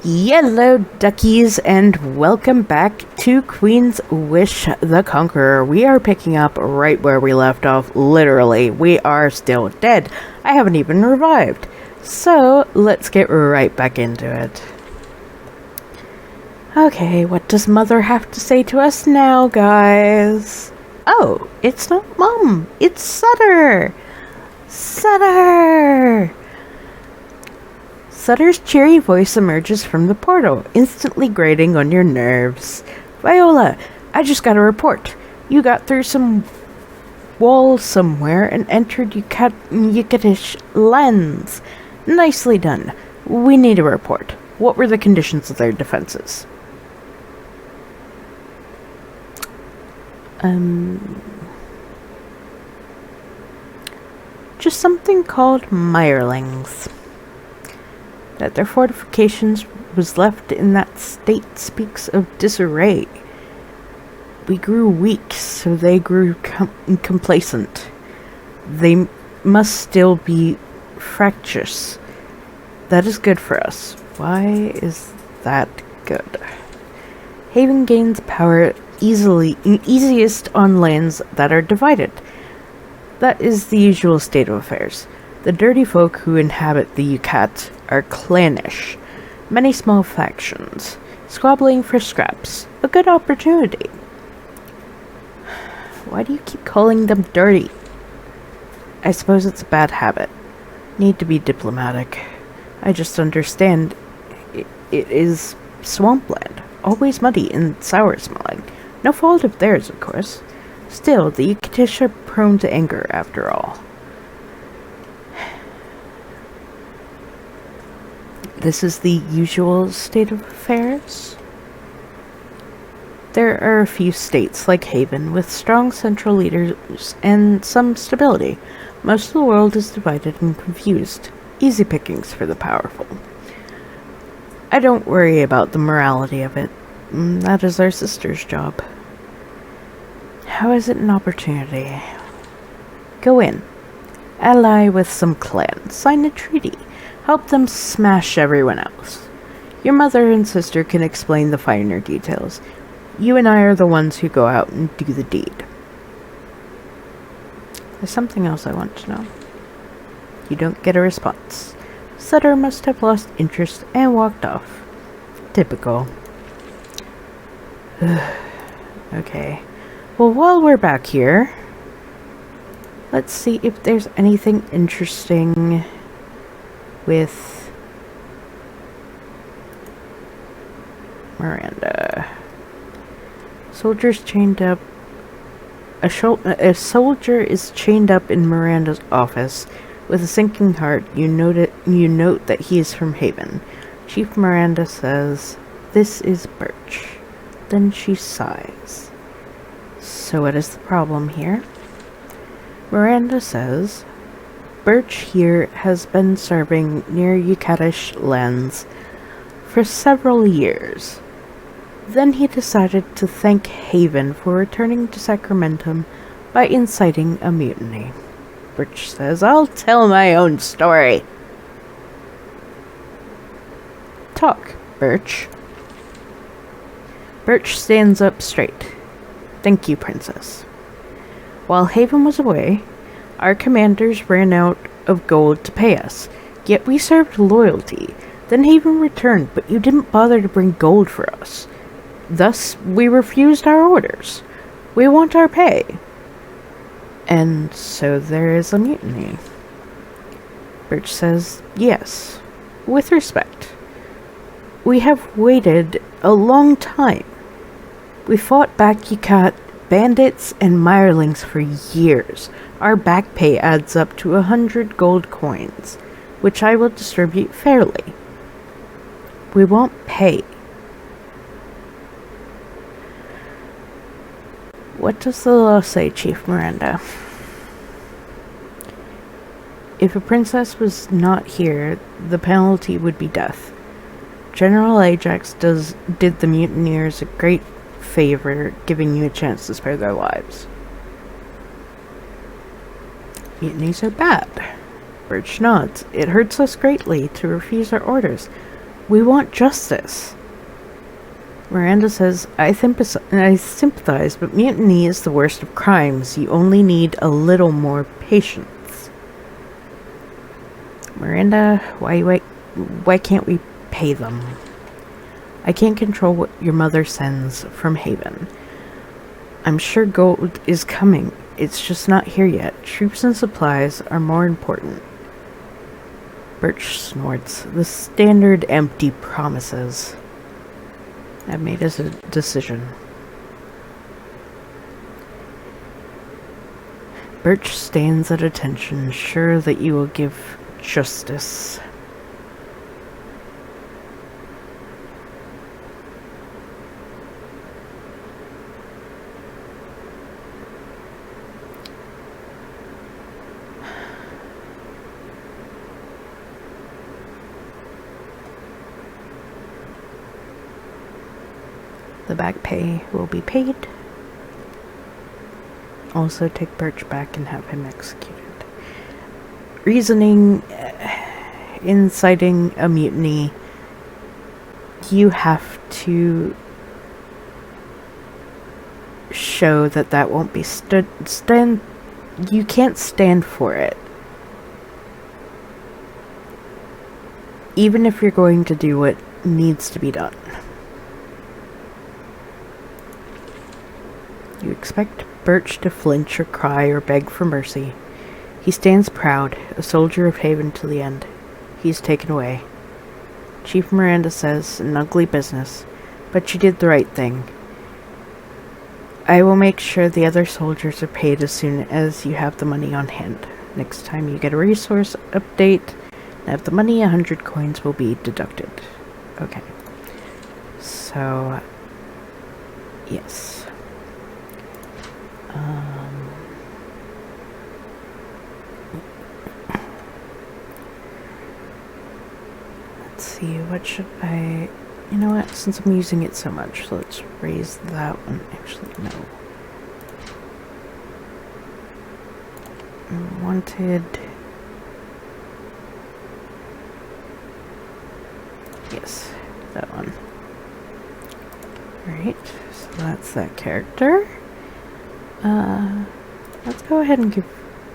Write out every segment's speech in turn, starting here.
Yellow duckies, and welcome back to Queen's Wish the Conqueror. We are picking up right where we left off, literally. We are still dead. I haven't even revived. So, let's get right back into it. Okay, what does Mother have to say to us now, guys? Oh, it's not Mom, it's Sutter! Sutter! Sutter's cheery voice emerges from the portal, instantly grating on your nerves. Viola, I just got a report. You got through some wall somewhere and entered Yukatish lands. Nicely done. We need a report. What were the conditions of their defenses? Just something called mirelings. That their fortifications was left in that state speaks of disarray. We grew weak, so they grew complacent. They must still be fractious. That is good for us. Why is that good? Haven gains power easiest on lands that are divided. That is the usual state of affairs. The dirty folk who inhabit the Yucat are clannish. Many small factions, squabbling for scraps. A good opportunity. Why do you keep calling them dirty? I suppose it's a bad habit. Need to be diplomatic. I just understand it is swampland. Always muddy and sour smelling. No fault of theirs, of course. Still, the Yukatish are prone to anger after all. This is the usual state of affairs. There are a few states like Haven with strong central leaders and some stability. Most of the world is divided and confused. Easy pickings for the powerful. I don't worry about the morality of it. That is our sister's job. How is it an opportunity? Go in. Ally with some clans. Sign a treaty. Help them smash everyone else. Your mother and sister can explain the finer details. You and I are the ones who go out and do the deed. There's something else I want to know. You don't get a response. Sutter must have lost interest and walked off. Typical. Okay. Well, while we're back here, let's see if there's anything interesting with Miranda. Soldiers chained up. A soldier is chained up in Miranda's office. With a sinking heart, you note that he is from Haven. Chief Miranda says, "This is Birch." Then she sighs. So what is the problem here? Miranda says, Birch here has been serving near Yukatish lands for several years. Then he decided to thank Haven for returning to Sacramentum by inciting a mutiny. Birch says, "I'll tell my own story." Talk, Birch. Birch stands up straight. "Thank you, Princess. While Haven was away, our commanders ran out of gold to pay us, yet we served loyalty. Then Haven returned, but you didn't bother to bring gold for us. Thus, we refused our orders. We want our pay." And so there is a mutiny. Birch says, "Yes, with respect. We have waited a long time. We fought back Yucat bandits and mirelings for years. Our back pay adds up to 100 gold coins, which I will distribute fairly. We want pay." What does the law say, Chief Miranda? If a princess was not here, the penalty would be death. General Ajax did the mutineers a great favor, giving you a chance to spare their lives. Mutinies are bad. Birch nods. It hurts us greatly to refuse our orders, We want justice. Miranda says, I sympathize, but mutiny is the worst of crimes. You only need a little more patience. Miranda, why can't we pay them? I can't control what your mother sends from Haven. I'm sure gold is coming. It's just not here yet. Troops and supplies are more important. Birch snorts. The standard empty promises. I've made a decision. Birch stands at attention, sure that you will give justice. The back pay will be paid. Also take Birch back and have him executed. Reasoning, inciting a mutiny, you have to show that that won't be you can't stand for it. Even if you're going to do what needs to be done. You expect Birch to flinch or cry or beg for mercy. He stands proud, a soldier of Haven to the end. He's taken away. Chief Miranda says, an ugly business, but you did the right thing. I will make sure the other soldiers are paid as soon as you have the money on hand. Next time you get a resource update and have the money, 100 coins will be deducted. Okay. So, yes. Let's see, what should I... You know what, since I'm using it so much, let's raise that one. Actually, no. Wanted... Yes, that one. Alright, so that's that character. Let's go ahead and give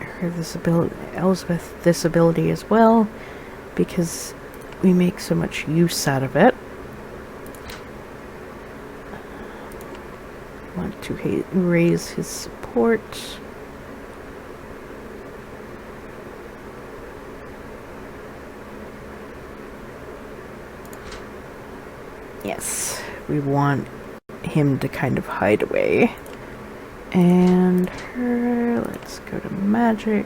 her this ability, Elizabeth, this ability as well, because we make so much use out of it. Want to raise his support. Yes, we want him to kind of hide away. And her, let's go to magic,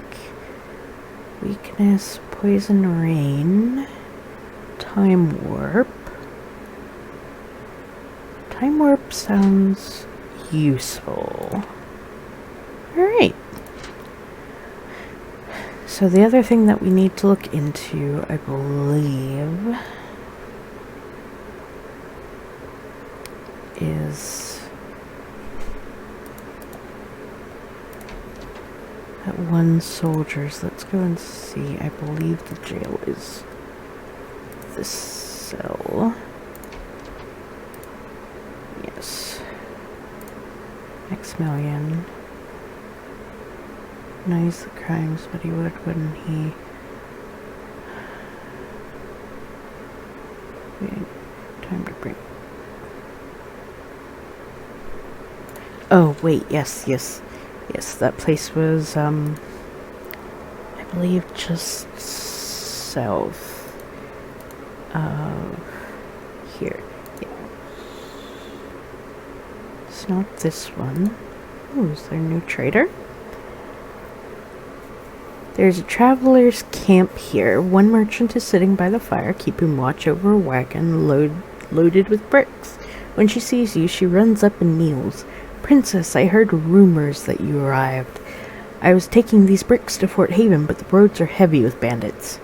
weakness, poison rain, time warp. Time warp sounds useful. Alright. So the other thing that we need to look into, I believe, is at one soldiers. Let's go and see. I believe the jail is this cell. Yes. Maximilian. Knows the crimes, but he would, wouldn't he? Wait, time to bring... Oh, wait, yes, that place was, I believe just south of here. Yeah. It's not this one. Ooh, is there a new trader? There's a traveler's camp here. One merchant is sitting by the fire, keeping watch over a wagon loaded with bricks. When she sees you, she runs up and kneels. Princess, I heard rumors that you arrived. I was taking these bricks to Fort Haven, but the roads are heavy with bandits.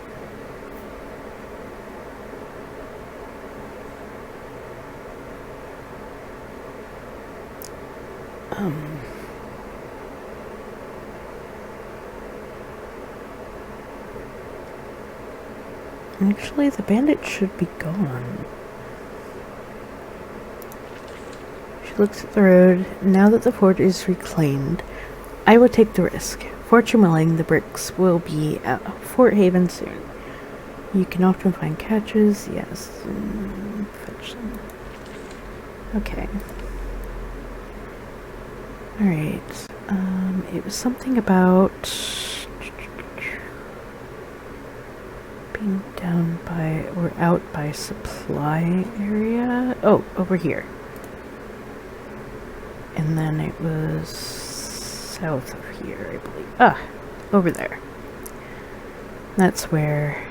Actually, the bandit should be gone. She looks at the road. Now that the fort is reclaimed, I will take the risk. Fortune willing, the bricks will be at Fort Haven soon. You can often find catches. Yes. Fetch them. Okay. Alright. It was something about being down by or out by supply area. Oh, over here. And then it was south of here, I believe. Ah, over there. That's where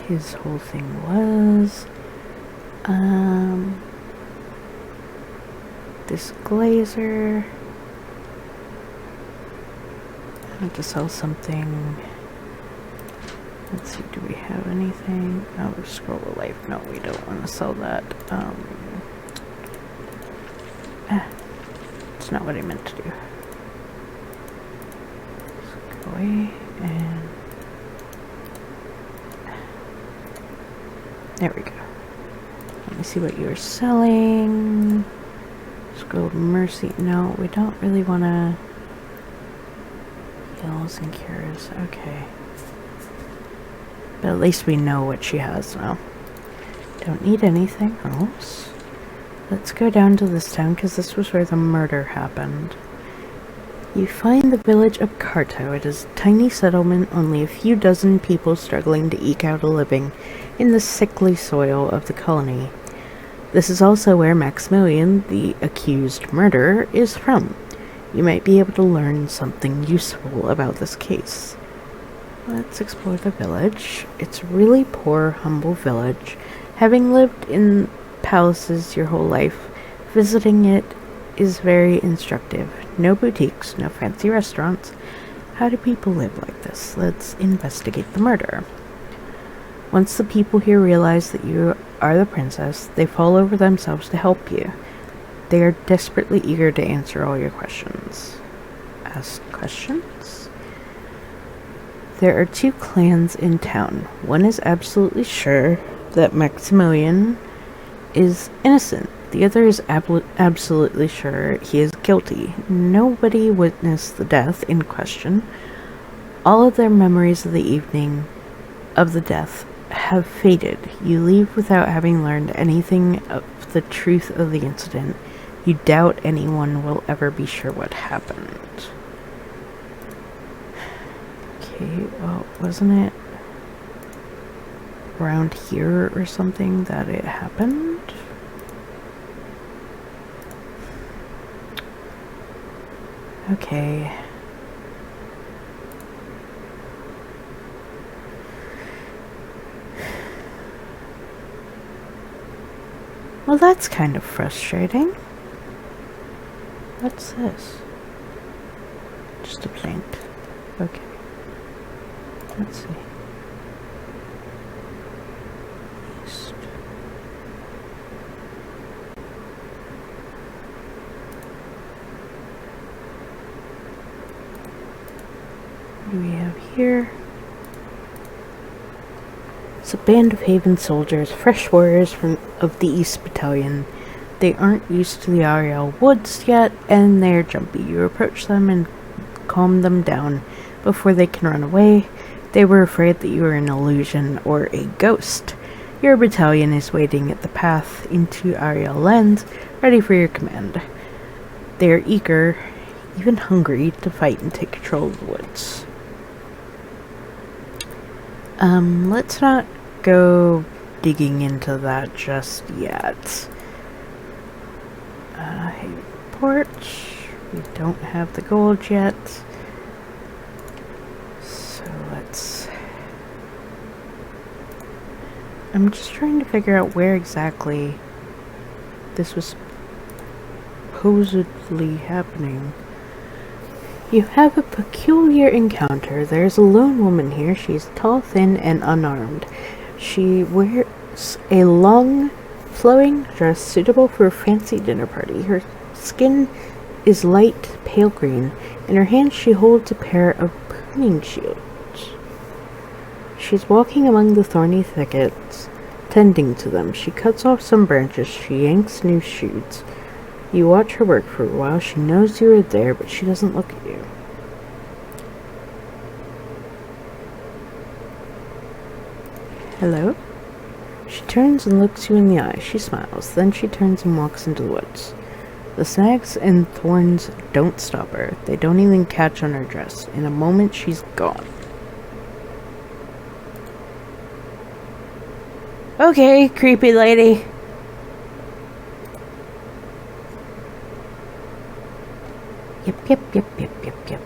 his whole thing was. This glazer. I have to sell something. Let's see, do we have anything? Oh, scroll of life. No, we don't want to sell that. It's not what I meant to do. Let's go away and there we go. Let me see what you're selling. Scroll mercy. No, we don't really want to. Heals and cures. Okay. But at least we know what she has now. Don't need anything else. Let's go down to this town because this was where the murder happened. You find the village of Carto. It is a tiny settlement, only a few dozen people struggling to eke out a living in the sickly soil of the colony. This is also where Maximilian, the accused murderer, is from. You might be able to learn something useful about this case. Let's explore the village. It's a really poor, humble village. Having lived in palaces your whole life, visiting it is very instructive. No boutiques, no fancy restaurants. How do people live like this? Let's investigate the murder. Once the people here realize that you are the princess, they fall over themselves to help you. They are desperately eager to answer all your questions. Ask questions? There are two clans in town. One is absolutely sure that Maximilian is innocent. The other is absolutely sure he is guilty. Nobody witnessed the death in question. All of their memories of the evening of the death have faded. You leave without having learned anything of the truth of the incident. You doubt anyone will ever be sure what happened. Okay, well, wasn't it around here or something that it happened? Okay. Well, that's kind of frustrating. What's this? Just a plant. Okay. Let's see. East. What do we have here? It's a band of Haven soldiers, fresh warriors of the East Battalion. They aren't used to the Ariel woods yet, and they're jumpy. You approach them and calm them down before they can run away. They were afraid that you were an illusion or a ghost. Your battalion is waiting at the path into Ariel lands, ready for your command. They are eager, even hungry, to fight and take control of the woods. Let's not go digging into that just yet. Hey, port. We don't have the gold yet. So let's... I'm just trying to figure out where exactly this was supposedly happening. You have a peculiar encounter. There's a lone woman here. She's tall, thin, and unarmed. She wears a long, flowing dress suitable for a fancy dinner party. Her skin is light pale green. In her hand she holds a pair of pruning shields. She's walking among the thorny thickets, tending to them. She cuts off some branches, she yanks new shoots. You watch her work for a while. She knows you are there, but she doesn't look at you. Hello? She turns and looks you in the eye. She smiles. Then she turns and walks into the woods. The snags and thorns don't stop her. They don't even catch on her dress. In a moment, she's gone. Okay, creepy lady. Yep.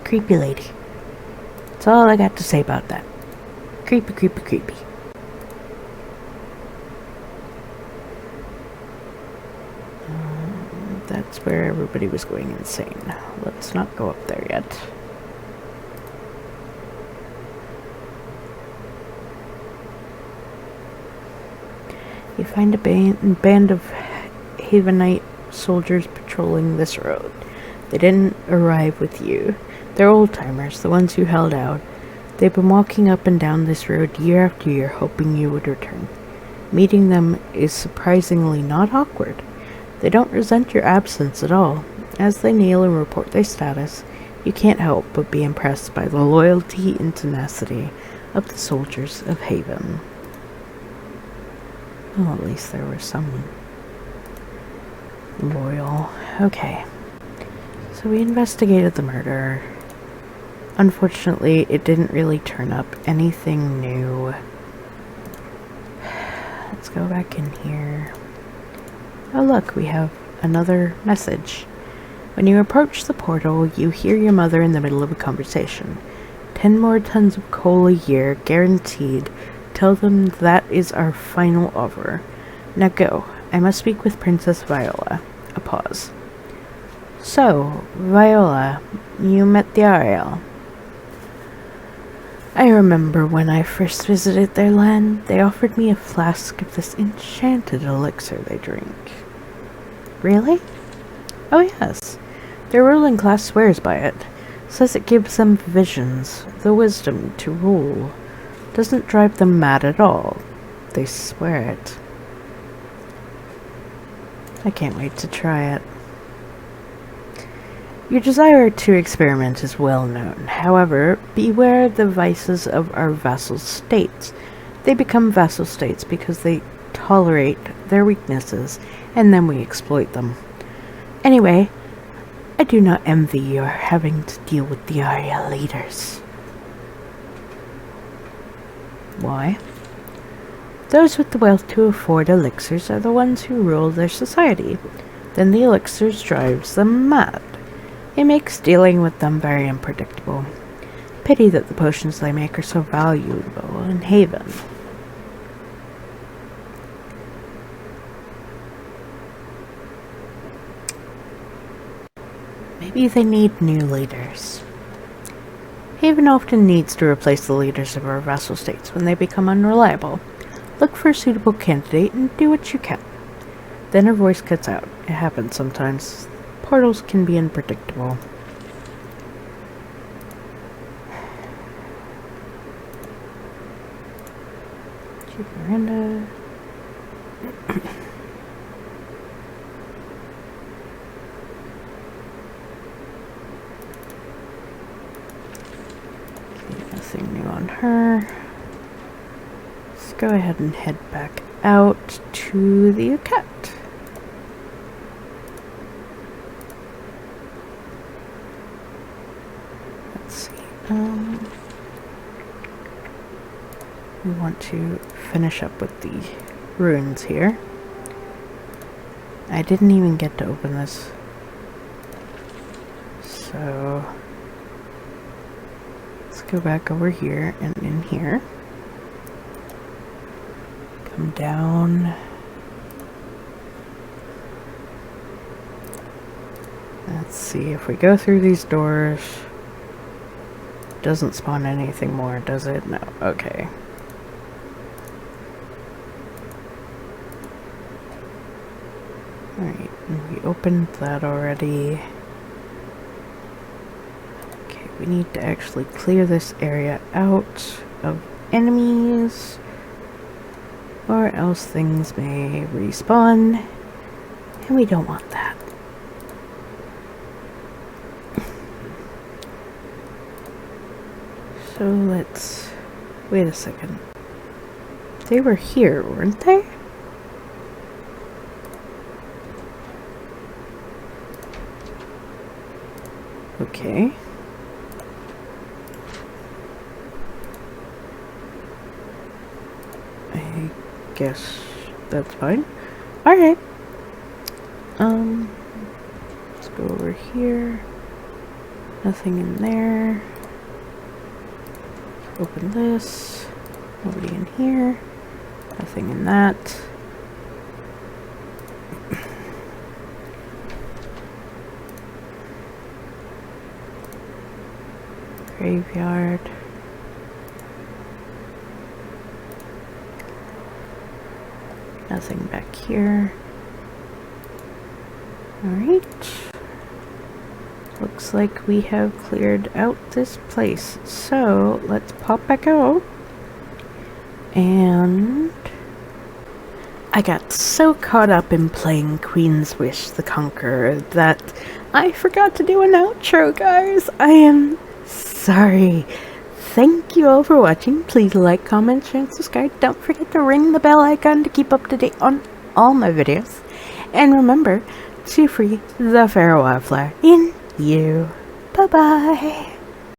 Creepy lady. That's all I got to say about that. Creepy. That's where everybody was going insane. Let's not go up there yet. You find a band of Havenite soldiers patrolling this road. They didn't arrive with you. They're old-timers, the ones who held out. They've been walking up and down this road year after year, hoping you would return. Meeting them is surprisingly not awkward. They don't resent your absence at all. As they kneel and report their status, you can't help but be impressed by the loyalty and tenacity of the soldiers of Haven. Well, at least there were some loyal. Okay. So we investigated the murder. Unfortunately, it didn't really turn up anything new. Let's go back in here. Oh look, we have another message. When you approach the portal, you hear your mother in the middle of a conversation. 10 more tons of coal a year, guaranteed. Tell them that is our final offer. Now go. I must speak with Princess Viola. A pause. So, Viola, you met the Ariel. I remember when I first visited their land, they offered me a flask of this enchanted elixir they drink. Really? Oh yes. Their ruling class swears by it. Says it gives them visions, the wisdom to rule. Doesn't drive them mad at all. They swear it. I can't wait to try it. Your desire to experiment is well known. However, beware the vices of our vassal states. They become vassal states because they tolerate their weaknesses, and then we exploit them. Anyway, I do not envy your having to deal with the Ariel leaders. Why? Those with the wealth to afford elixirs are the ones who rule their society. Then the elixirs drives them mad. It makes dealing with them very unpredictable. Pity that the potions they make are so valuable in Haven. Maybe they need new leaders. Haven often needs to replace the leaders of our vassal states when they become unreliable. Look for a suitable candidate and do what you can. Then her voice cuts out. It happens sometimes. Portals can be unpredictable. Chief Miranda. Nothing new on her. Let's go ahead and head back out to the cat. We want to finish up with the ruins here. I didn't even get to open this. So let's go back over here and in here. Come down. Let's see if we go through these doors. Doesn't spawn anything more, does it? No. Okay. Alright, we opened that already. Okay, we need to actually clear this area out of enemies, or else things may respawn, and we don't want that. So let's... wait a second. They were here, weren't they? Okay. I guess that's fine. Alright. Let's go over here. Nothing in there. Open this. Nobody in here. Nothing in that. Graveyard. Nothing back here. Alright. Looks like we have cleared out this place. So, let's pop back out. And... I got so caught up in playing Queen's Wish the Conqueror that I forgot to do an outro, guys. I am sorry. Thank you all for watching. Please like, comment, share, and subscribe. Don't forget to ring the bell icon to keep up to date on all my videos. And remember to free the Pharaoh Wildflower in you. Bye-bye.